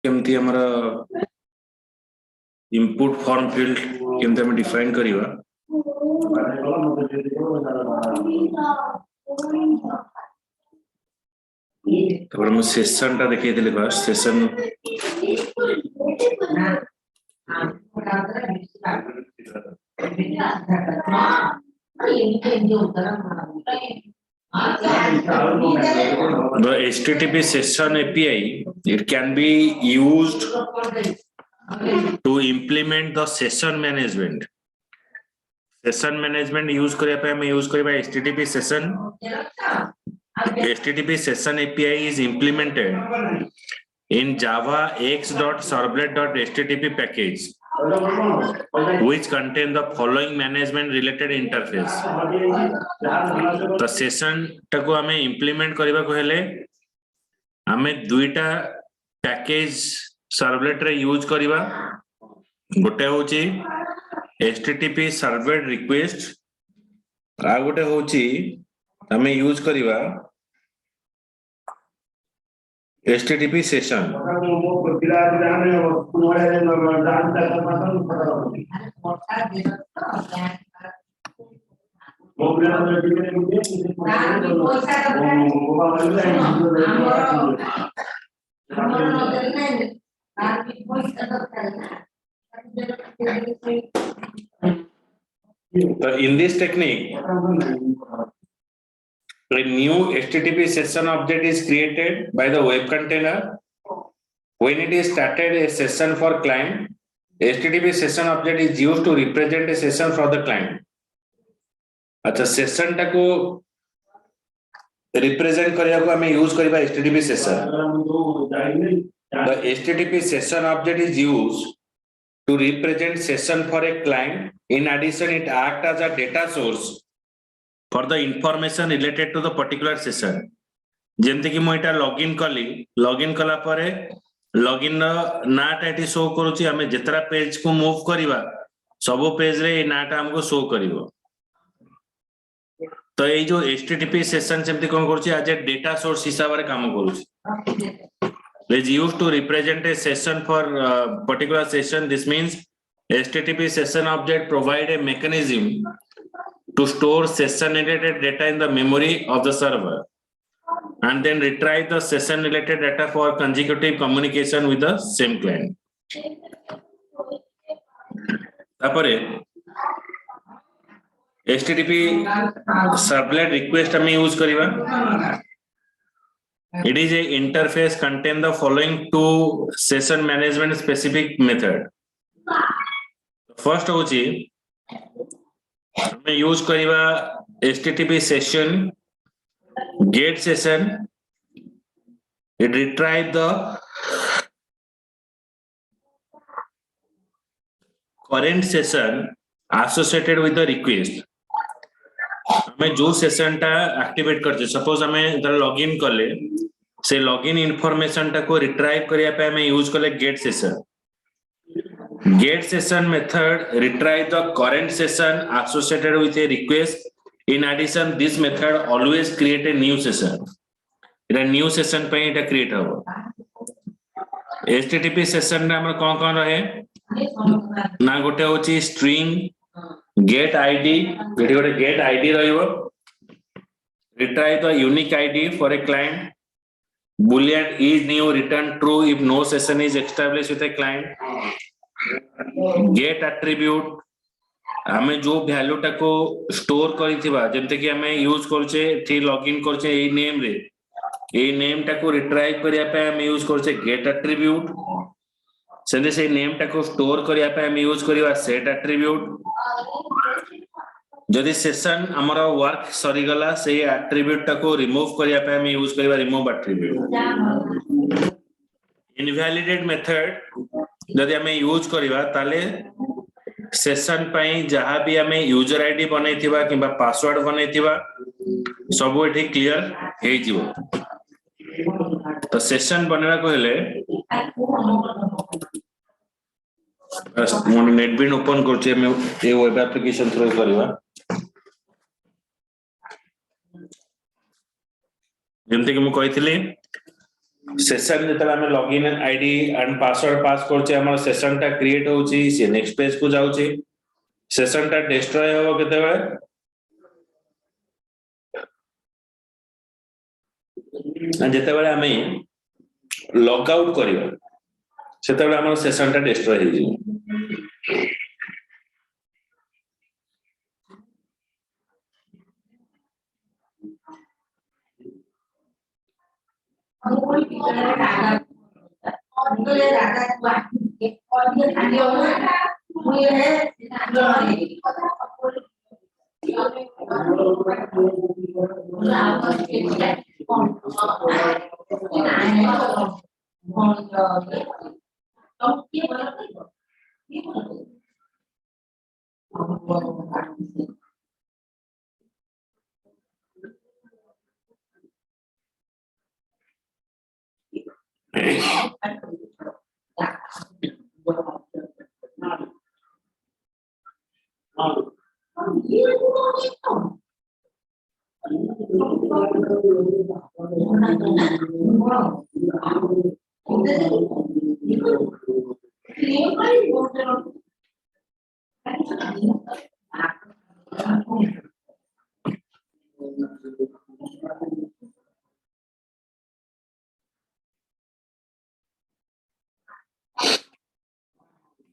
केमती हमारा input form field केमती हम डिफाइन करिवा तो हम सेशन टा देखै देले बस session the HTTP session API, it can be used to implement the session management. Session management use करिया पे हमें use करिया HTTP session. HTTP session API is implemented in Java x.servlet.http package, which contain the following management related interface. The session टाको हमें implement करिबा को हेले हमें दुईटा पैकेज सर्वलेट रे यूज करिबा गोटे होची HTTP सर्वलेट रिक्वेस्ट आ गोटे होची हमें यूज करिबा HTTP session. So in this technique, a new HTTP session object is created by the web container. When it is started a session for client, HTTP session object is used to represent a session for the client. अच्छा session टाको represent करिया को हमें use करिबा HTTP session. The HTTP session object is used to represent session for a client. In addition, it acts as a data source for the information related to the particular session. जेमते कि मोइटा login कली login कला परे login नाटा eighty show करूची हमें जेतरा page को move करिवा सबो page रे नाटा हमको शो करिवो तो ये जो HTTP सेशन जेमते कोन करूची आज डेटा सोर्स हिसाब रे काम करूची is used to represent a session for particular session. This means HTTP session object provide a mechanism to store session related data in the memory of the server and then retrieve the session related data for consecutive communication with the same client. तापरे HTTP servlet request हमें use करिवा. It is a interface contain the following two session management specific method. First होची हमें use करिवा HTTP session get session. It retrieve the current session associated with the request. हमें जो session टा activate करते suppose हमें तर login करले से लॉगिन इंफॉर्मेशन टा को रिट्राइव करिया पे हमें यूज करले get session method retrieve the current session associated with a request. In addition this method always create a new session. इटा न्यू सेशन पे इटा क्रिएट हो. HTTP सेशन रे हमर कोन रहे ना गोटे होची स्ट्रिंग get ID, एठी गोटे get ID रहिबो. Retrieve the unique ID for a client. Boolean is new return true if no session is established with a client. Get attribute हमें जो वैल्यू टाको स्टोर करिथिबा जेमते कि हमें यूज करछे थी लॉगिन करछे ए नेम रे ए नेम टाको रिट्राइव करिया पे हमें यूज करछे गेट एट्रिब्यूट. सेंदे से नेम टाको स्टोर करिया पे हमें यूज करिवा सेट एट्रिब्यूट. जदि सेशन हमरा वर्क सरी गला से एट्रिब्यूट टाको रिमूव करिया पे हमें यूज करिवा रिमूव एट्रिब्यूट. इनवैलिडेट मेथड जदि हमें यूज करिवा ताले सेशन पई जहां भी हमें यूजर आईडी बनैथिबा किबा पासवर्ड बनैथिबा सब एठी क्लियर हे जिवो. तो सेशन बनेला को हेले मोन नेटबिन ओपन करछे हम ए वेब एप्लीकेशन थ्रू करबा. जेमते कि मु कहितली सेशन जेतला हमें लॉगिन आईडी एंड पासवर्ड पास करछे हमर सेशन टा क्रिएट होउची से नेक्स्ट पेज को जाउची सेशन टा डिस्ट्रॉय हो केते बेले जेते बेले हमें लॉग आउट करियो सेते बेले हमर सेशन टा डिस्ट्रॉय हो जी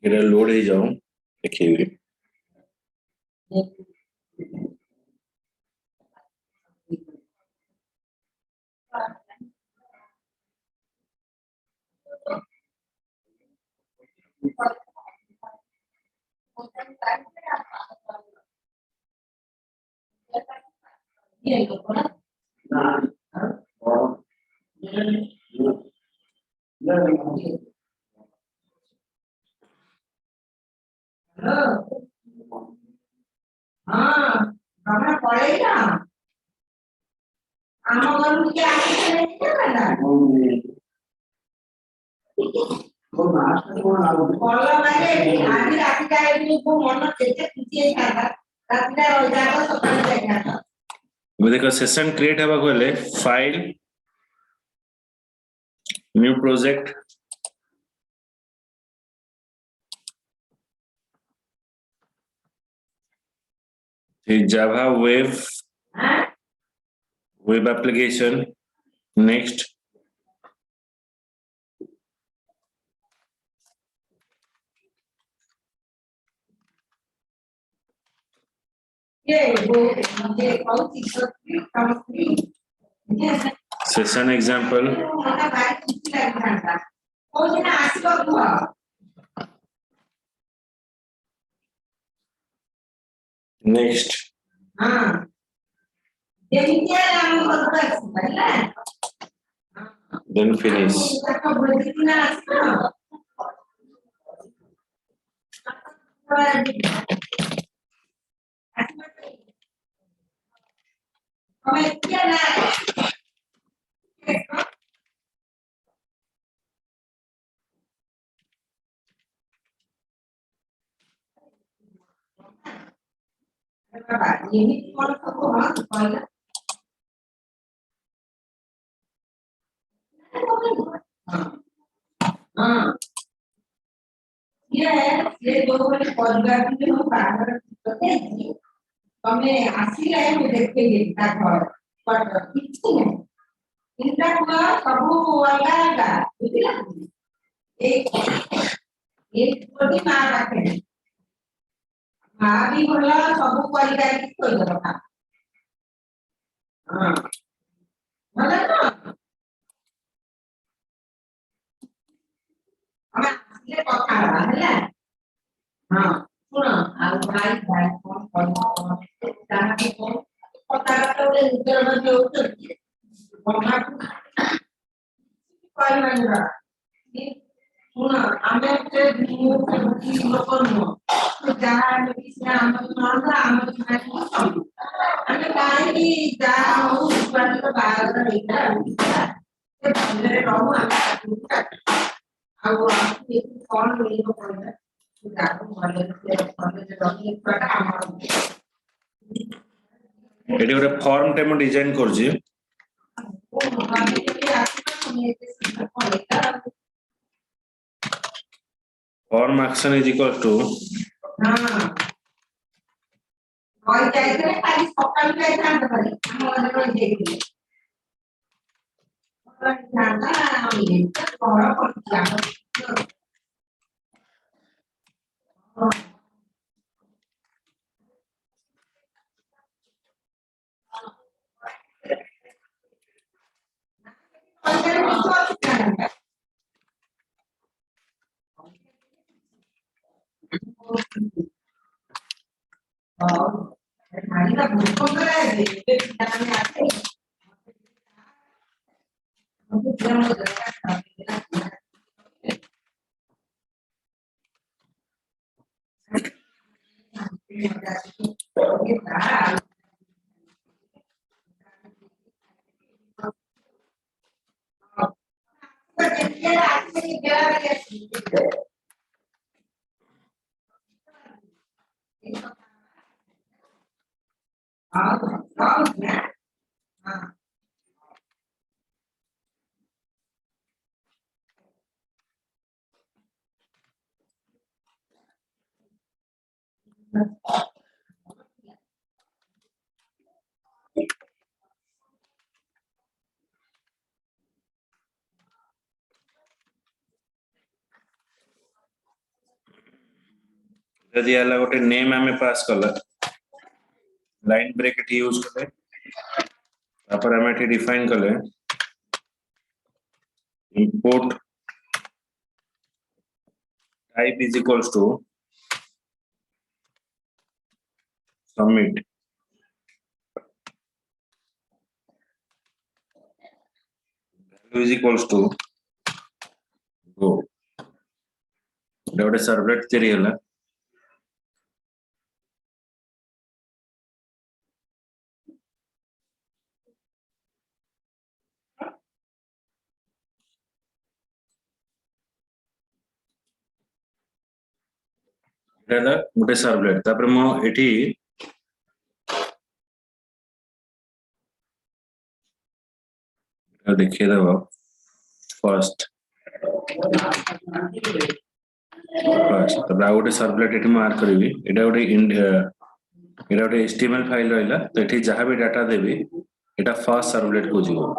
इधर लोड ही जाऊं देखिए देखो सेशन क्रिएट हवा गले file new project Java web application next session example next then finish eighty गोटे फॉर्म टे मु design Karji form action is equal to यदि आला गोटे नेम हमें पास कला लाइन ब्रैकेट यूज कले तापर हमें एठी डिफाइन कले import type is equals to submit value is equals to go गोटे सर्वलेट तैयारी होला गोटे सर्वलेट तापर मो एठी देखिए दबा फर्स्ट तब गोटे सर्वलेट एठी मार्क करबी एटा गोटे एचटीएमएल फाइल रहला तो एठी जहां भी डाटा देबी एटा फर्स्ट सर्वलेट को जीवो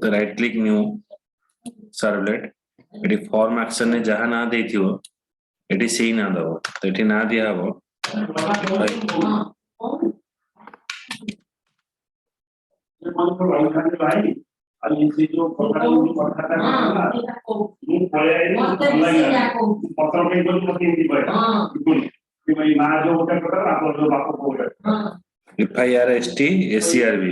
तो राइट क्लिक न्यू सर्वलेट एठी फॉर्म एक्शन ने जहां ना देथियो एठी सेही ना दबो तो एठी ना दिया हबो FIRST SCRB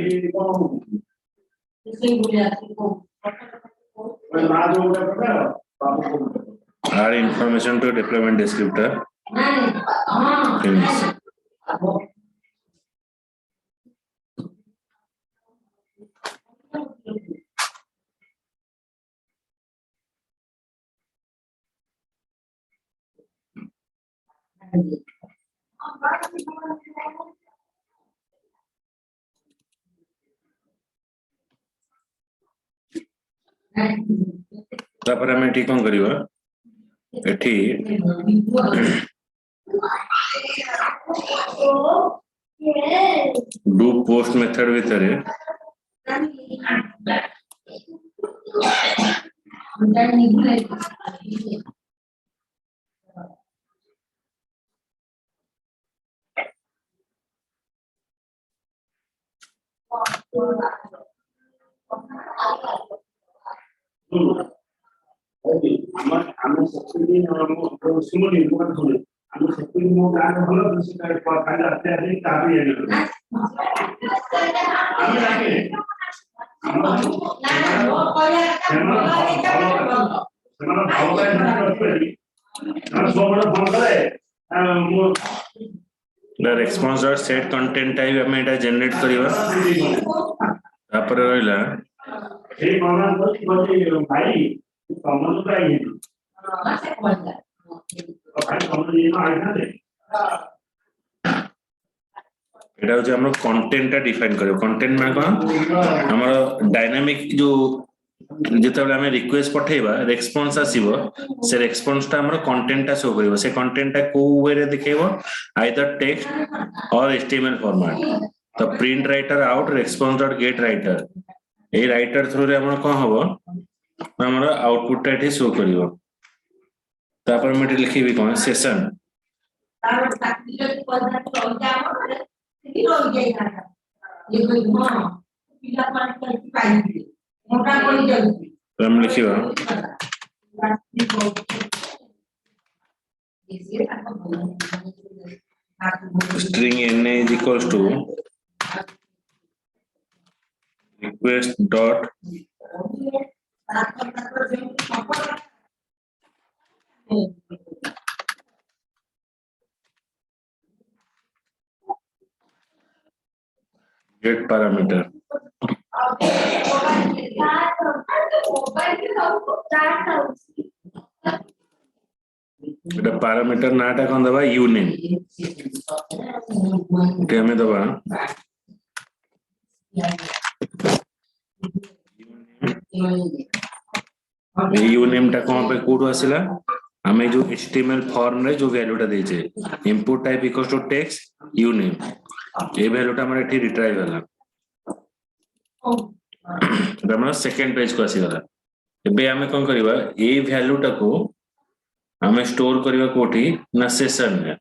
add information to deployment descriptor finish तापर हमें एठी कोन करिवा एठी डू पोस्ट मेथड भितर response dot set content type हमें एटा जनरेट करिवा तापर रहला ए माना भाई कमन भाई एटा हमरो कंटेंट टा डिफाइन करियो कंटेंट माने कोन हमरो डायनामिक जो जेतेबेले हमें रिक्वेस्ट पठेबा रेस्पॉन्स आसीबो से रेस्पॉन्स टा हमर कंटेंट टा शो करिवो से कंटेंट टा को वे रे देखेबो आइदर टेक्स्ट और एचटीएमएल फॉर्मेट तो print writer out response dot gate writer a writer through रे हमर कोन हबो हमर आउटपुट टा एठी शो करिवो तापर मैं लिखिबी कोन सेशन हम लिखिबा string na is equals to request dot get parameter the parameter नाटा कौन दबा uname ते हमें दबा uname टा कौन पे कोड आसिला हमें जो HTML फॉर्म रे जो वैल्यू टा देचे input type equals to text uname A value टा हमर एठी रिट्राइव होला हमर सेकंड पेज को आसी गला एबे हमें कोन करबा ए वैल्यू टा को हमें स्टोर करबा कोठी ना सेशन में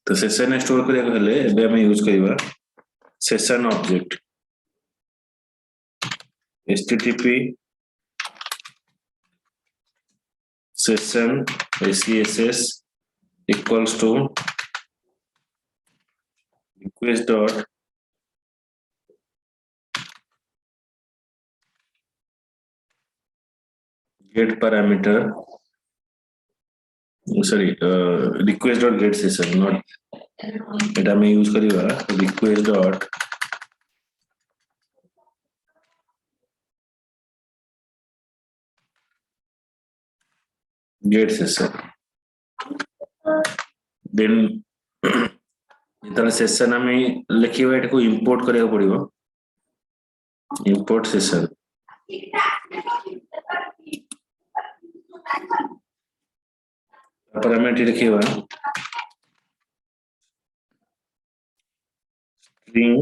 तो सेशन में स्टोर करिया कहले एबे हमें यूज करबा session object http session SCSS equals to request dot get parameter request dot get session not এটা আমি ইউজ করিবা request dot get session then इतना सेशन हमें लिखिबा एटा को इंपोर्ट करिया पड़िबो import session पर हमें लिखिबा string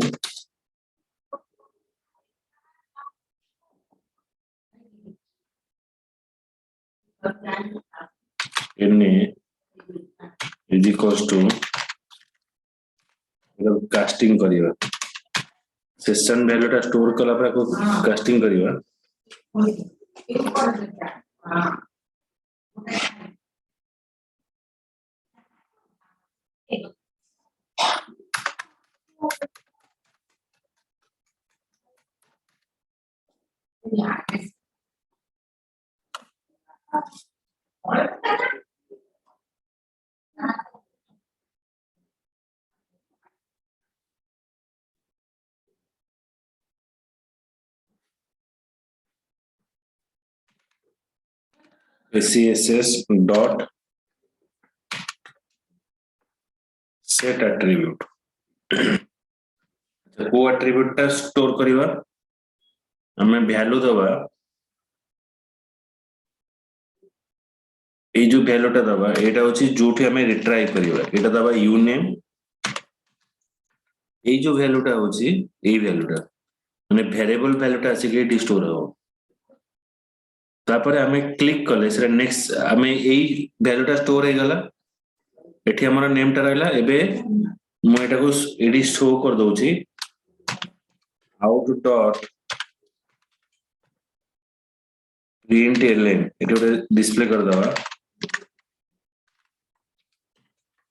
na is equals to casting करिवा सेशन वैल्यू टा स्टोर कला पर को कास्टिंग करिवा SCSS dot set attribute को attribute टा स्टोर करिवा हमें वैल्यू दबा ए जो वैल्यू टा दबा एटा होची जोठी हमें रिट्राइव करिवा एटा दबा uname ए जो वैल्यू टा होची ए वैल्यू टा माने वेरिएबल वैल्यू टा आसी के स्टोर हो तापर हमें क्लिक कले से नेक्स्ट हमें एई वैल्यू टा स्टोर हे गला एठी हमर नेम टा रहला एबे मु एटा को एडी शो कर दोची out dot print ln एटा डिस्प्ले कर दवा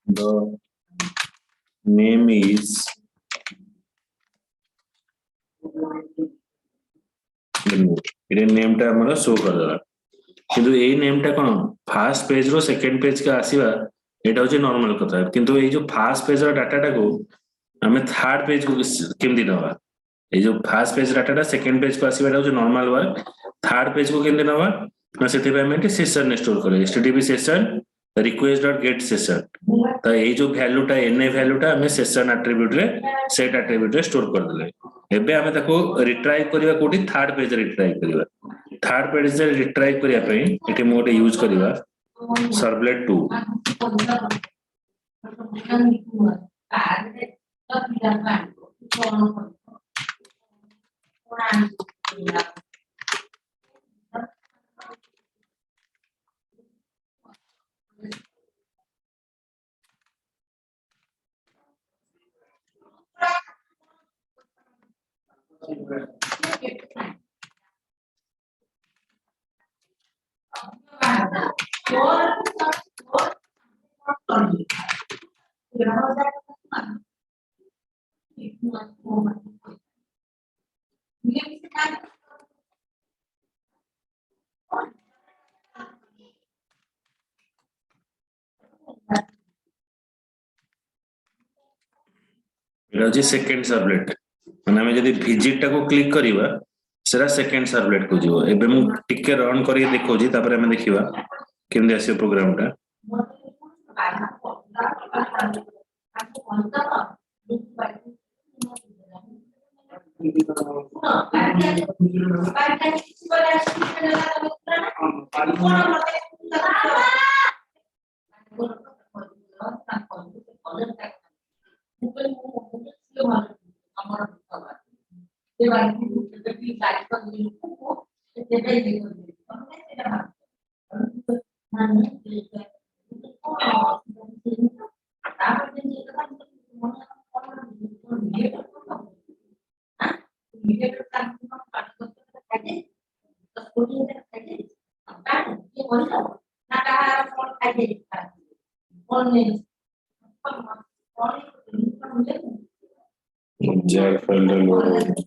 the name is इधर नेम टा हमरा शो कर दला किंतु ए नेम टा कोन फर्स्ट पेज रो सेकंड पेज का आसीबा एटा होचे नॉर्मल कथा किंतु ए जो फर्स्ट पेज रो डाटा टा को हमें थर्ड पेज को केमदी दवा ए जो फर्स्ट पेज डाटा टा सेकंड पेज को आसीबा एटा होचे नॉर्मल वर्क थर्ड पेज को केमदी दवा ना सेति पे हमें सेशन स्टोर करे http session request dot gate session तो ये जो वैल्यूटा एनए वैल्यूटा हमें सेशन एट्रिब्यूट रे सेट एट्रिब्यूट रे स्टोर कर देले एबे हमें ताको रिट्राई करबा कोठी थर्ड पेज रे रिट्राई करबा थर्ड पेज रे रिट्राई करिया पई एठी मोटे यूज करबा सर्वलेट 2 एटा सेकेंड सर्वलेट माने हमें जदी विजिट टा को क्लिक करिवा सेरा सेकेंड सर्वलेट को जीवो एबे मु टिके रन करी देखो जी तापर हमें देखिबा केमदे आसी प्रोग्राम टा jar file download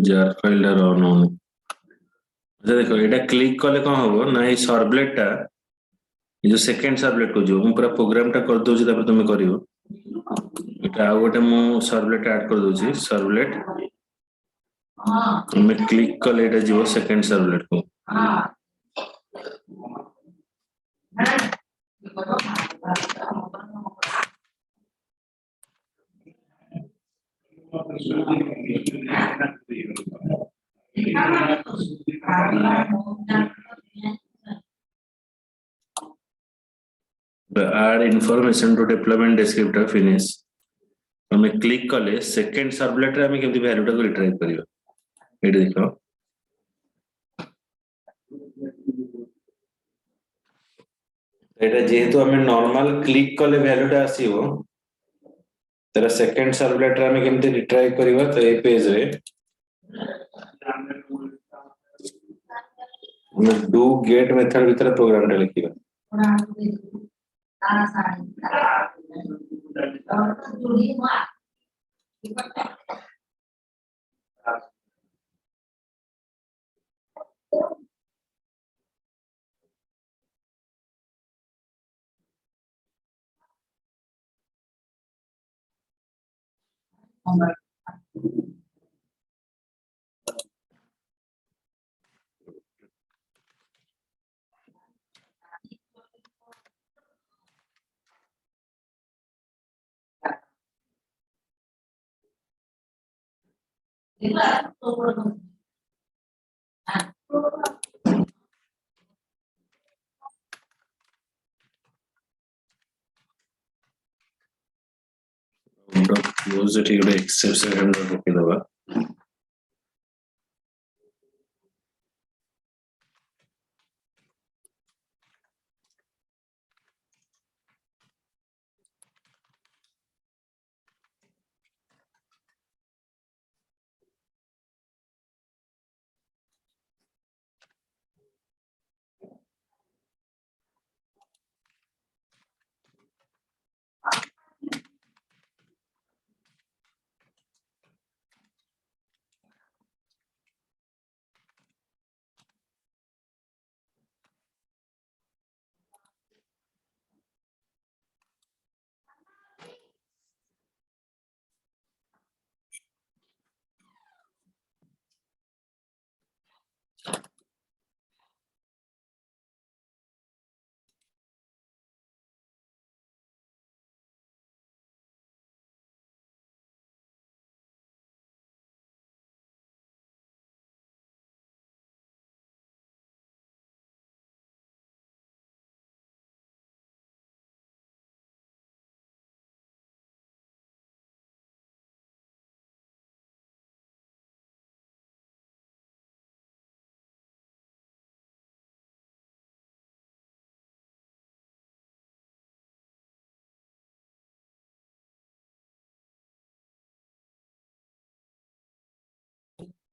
jar file टा रन होनी अच्छा देखो एटा क्लिक कले कोन होबो ना ये सर्वलेट टा ये जो सेकंड सर्वलेट को जो पूरा प्रोग्राम टा कर दोची तापर तुमे करियो एटा आ गोटे मु सर्वलेट ऐड कर दोची सर्वलेट मैं क्लिक कले एटा जीवो सेकंड सर्वलेट को add information to deployment descriptor finish हमें क्लिक कले सेकंड सर्वलेट रे हमें केमती वैल्यू टा को रिट्राइव करियो एटा देखो एटा जेहेतु हमें नॉर्मल क्लिक कले वैल्यू टा आसीबो तेरा सेकंड सर्वलेट रे हमें केमती रिट्राइव करियो तो ए पेज रे डू गेट मेथड भीतर प्रोग्राम टा लिखिबा क्लोज इट इकडे एक्सेप्शन हैंडल रखी दबा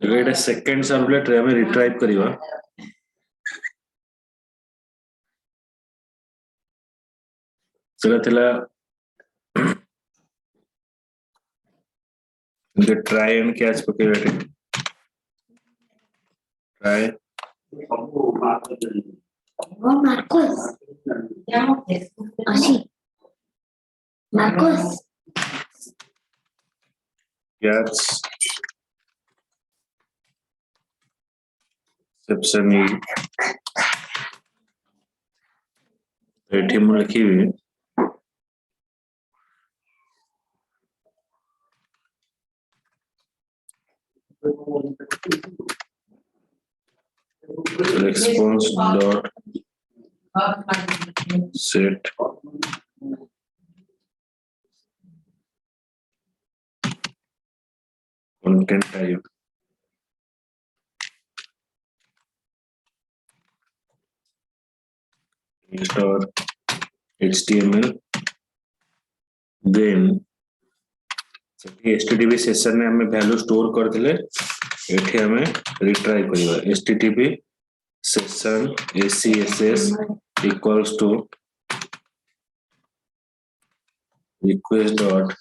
एटा सेकंड सर्वलेट रे हमें रिट्राइव करिवा सेला थिला the try and catch पकेबे try Marcos. Así. Marcos. catch exception एठी मु लिखिबे response dot set content type or HTML then HTTP session में हमें वैल्यू स्टोर कर दिले एठी हमें retry करिवा HTTP session SCSS equals to request dot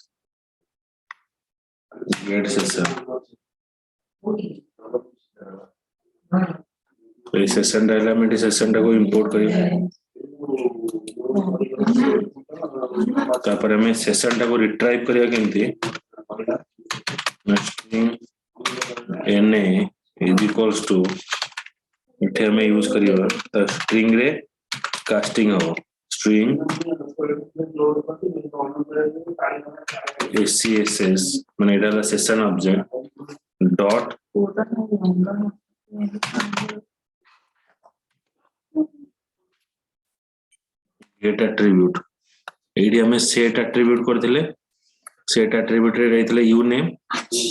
get session तो इस सेशन डायला में सेशन को इंपोर्ट करिए तापर हमें सेशन को रिट्राइव करिया केमती string na is equals to इथे हमें यूज करियो त स्ट्रिंग रे कास्टिंग हो स्ट्रिंग SCSS माने एटा session object dot get attribute एडी हमें सेट एट्रीब्यूट कर दिले सेट एट्रीब्यूट रे रहितले यू नेम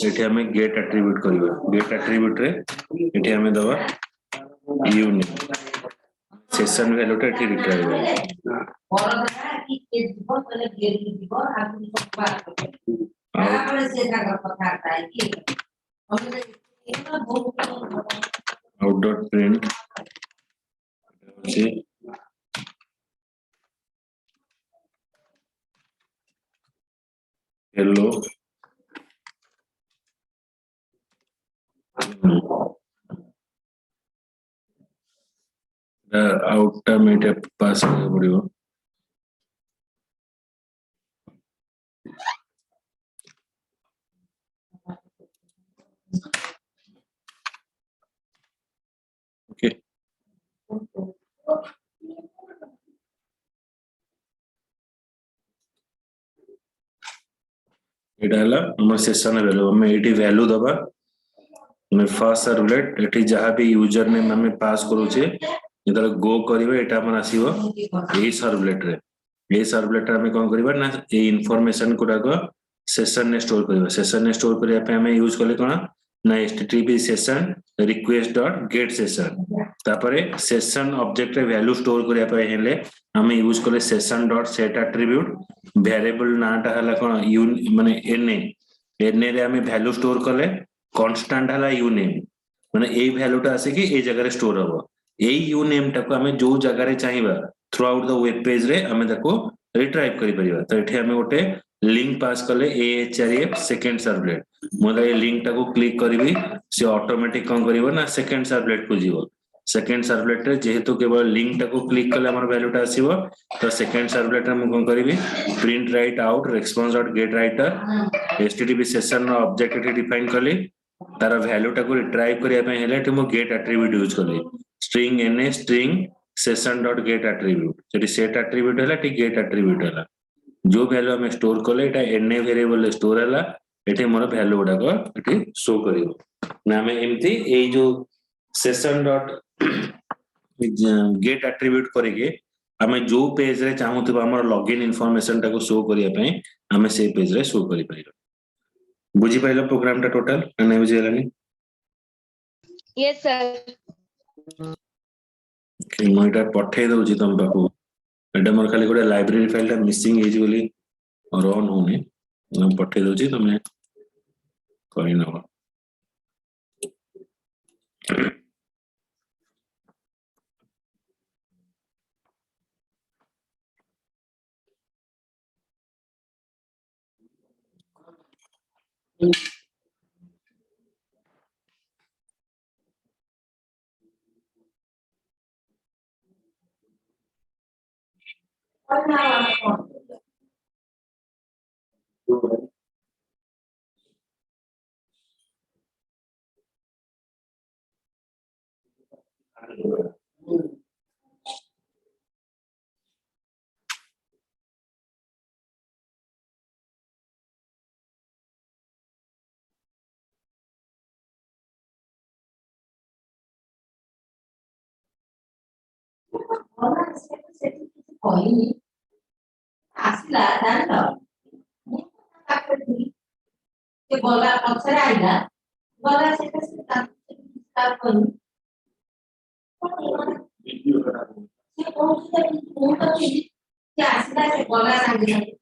एठी हमें गेट एट्रीब्यूट करियो गेट एट्रीब्यूट रे एठी हमें दबा यू नेम सेशन वैल्यू टा एठी retrieve out dot print hello automate pass पड़ियो ओके एटा हला हमर सेशन वैल्यू हमें एटी वैल्यू दबा मैं फर्स्ट सर्वलेट एटी जहां भी यूजर नेम हमें पास करू छे जेतले गो करिवे एटा हमर आसीबो ए सर्वलेट रे ए सर्वलेट हमें कोन करिबा ना ए इंफॉर्मेशन कोडा को सेशन ने स्टोर करिबा सेशन ने स्टोर करिया पे हमें यूज करले कोना ना http session request dot get session तापरे सेशन ऑब्जेक्ट रे वैल्यू स्टोर करिया पे हेले हमें यूज करले session dot set attribute variable नाटा हला कोन यू माने एनए रे हमें वैल्यू स्टोर करले कांस्टेंट हला यू नेम माने ए वैल्यूटा आसे कि ए जगह रे स्टोर हबो ए यू नेम टा को हमें जो जगह रे चाहिबा through out the web page रे हमें ताको रिट्राइव करि परिबा तो एठी हमें ओटे लिंक पास करले AHREF सेकंड सर्वलेट मोला ए लिंक टा को क्लिक करबी से ऑटोमेटिक कोन करिवो ना सेकंड सर्वलेट को जीवो सेकंड सर्वलेट रे जेहेतु केवल लिंक टा को क्लिक करले हमर वैल्यूटा आसीबो तो सेकंड सर्वलेट रे हम कोन करबी print right out response dot get writer http session object एठी डिफाइन करली तार वैल्यू टा को रिट्राइव करिया पे हेले टी मो गेट एट्रीब्यूट यूज करली string na string session dot get attribute जदी सेट एट्रीब्यूट हला टी गेट एट्रीब्यूट हला जो वैल्यू हम स्टोर करले एटा na वेरिएबल रे स्टोर हला एठी मोर वैल्यू गुडा को एठी शो करिवो ना हमें एम्ति ए जो सेशन डॉट गेट एट्रीब्यूट करिके हमें जो पेज रे चाहूतबा हमर लॉगिन इंफॉर्मेशन टा को शो करिया पे हमें से पेज रे शो करि परिबो बुझी पाइलो प्रोग्राम टा टोटल ना बुझी हलानी यस सर कि मोइटा पठे दउची तम पाखु एटा मोर खाली गोटे लाइब्रेरी फाइल टा मिसिंग हेजी बोली रन होने हम पठे दउची तमे कहि नबो ଆସିଲା ଜାଣିଲ ମୁଁ ତାକୁ ସେ ଗଲା ପଛରେ ଆଇଲା ଗଲା ସେଟା ସେ କହୁଛି ସେ ମୁଁ ତ ଥିଲି ସେ ଆସିଲା ସେ ଗଲା ସାଙ୍ଗେ ସାଙ୍ଗେ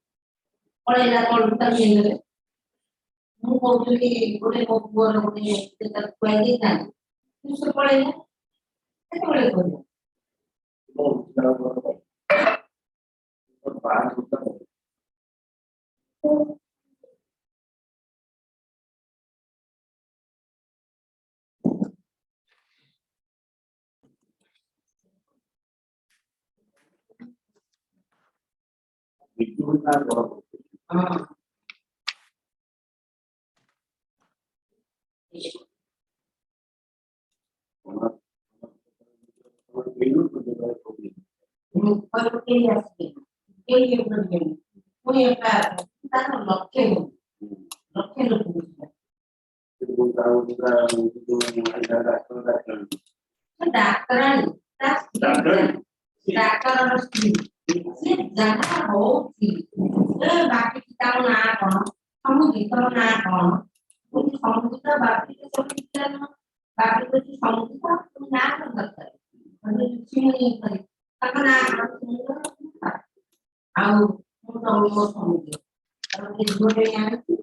ପଳେଇଲା ତଳକୁ ତା ନେଇଗଲେ ମୁଁ କହୁଥିଲି ଗୋଟେ ମୋ ପୁଅର ଗୋଟେ ତାକୁ ଖୁଆଇ ଦେଇଥାନ୍ତି ସେ ପଳେଇଲା କେତେବେଳେ କହିଲା ହଁ ଉପର କେହି ଆସିବେ କେହି ପୁଣି ଏକା ତାର ଲକ୍ଷେ ଲୋକ ଡାକ୍ତରାଣୀ ଡାକ୍ତରର ସ୍ତ୍ରୀ ସେ ଯାହା ହଉଛି ବାକି ତାର ନାଁ କଣ ସମୁଦ୍ର ନାଁ କଣ ସମୁଦ୍ର ବାକି ସବୁ ବାକି ହଉଛି ସମୁଦ୍ର ନାଁ କଣ ଦରକାର ତାଙ୍କ ନାଁ କଣ ଆଉ ମୁଁ ତମକୁ ସମୁଦ୍ର ଗୋଟେ ଆଣିଛି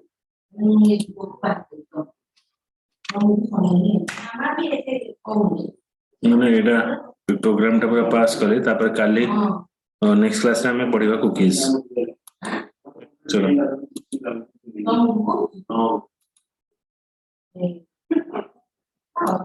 ମାନେ ଏଇଟା प्रोग्राम टा पूरा पास करे तापर काली नेक्स्ट क्लास में हमें पढ़िबा कुकीज चलो हाँ